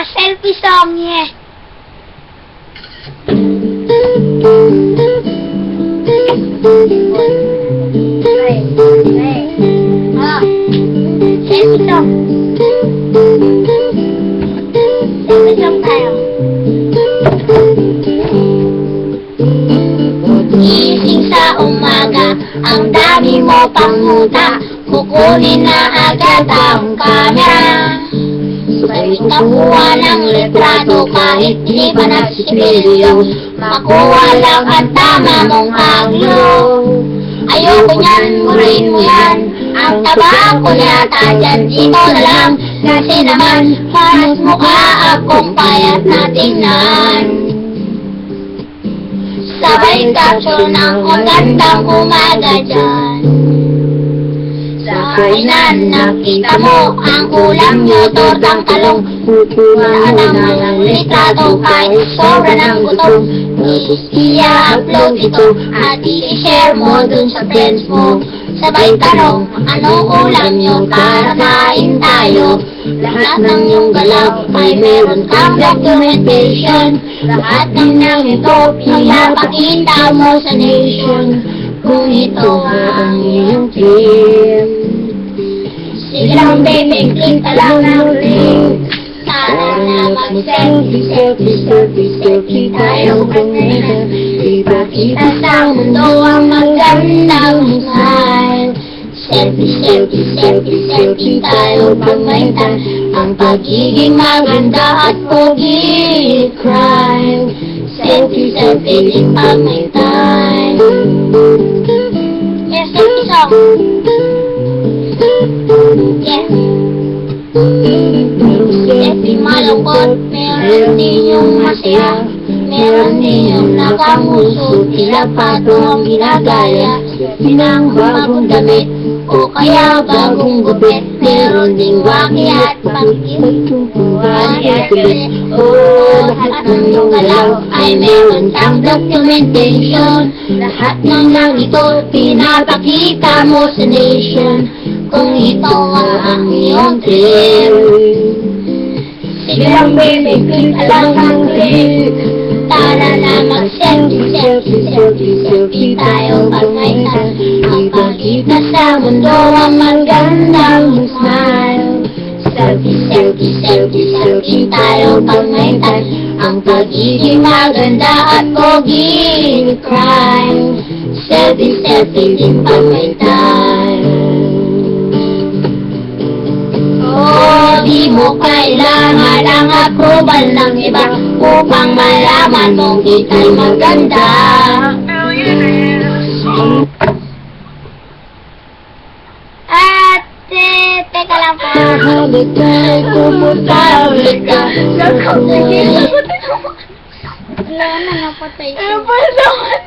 selfie song, yeah. Selfie song. Selfie song tayo. Gising sa umaga, ang dami mo pang muta, kukunin na agad ang camera. Sabay nakuha ng litrato kahit di pa nagsipilyo, makuha lang ang tama mong anglo. Ayoko niyan, murahin mo yan, ang taba ko yata dyan, dito na lang, kasi naman paras mukha akong payat na tingnan. Sabay caption ng magandang umaga dyan. Sa kainan nakita mo ang ulam nyo, tortang talong. Wala naman ang litrato kahit sobra ng gutom. I-upload ito at i-share mo dun sa friends mo. Sabay tanong, anong ulam nyo para kain tayo? Lahat ng iyong galaw ay meron kang documentation. Lahat ng nang ito pinapakita mo sa nation. Kung ito ang iyong dream, sige lang baby, click ka lang ng link. Tara na mag-selfie, selfie, selfie, selfie tayo ganyan. Ipakita sa mundo ang magandang smile. Selfie, selfie, selfie, selfie tayo pagmaitan ang pagiging maganda at pogi crime. Selfie, selfie din pagmaitan. Yes, selfie song. Yes. Selfie malungkot, meron din yung masaya, meron din yung nakamuso, tila pato ang ginagaya. Selfie ng bagong damit, o kaya bagong gupit, meron ding waki at pagkibuhan at galit. Oh, lahat ng iyong galaw ay meron kang documentation. Lahat ng lang ito pinapakita mo sa nation. Kung ito ang iyong dream, sige lang baby, click ka lang ng click. Tara na mag-selfie, selfie, selfie, selfie tayo pagmaitan. Ipakita sa mundo ang magandang smile. Selfie, selfie, selfie, selfie tayo pagmaitan ang pagiging maganda at pogi crime. Selfie, selfie din pagmaitan. Oh, di mo kailangan ang approval ng iba upang malaman mong ika'y maganda. Teka lang po. Halika, pumunta, halika. Sige, wala na napatay. Ano ba naman?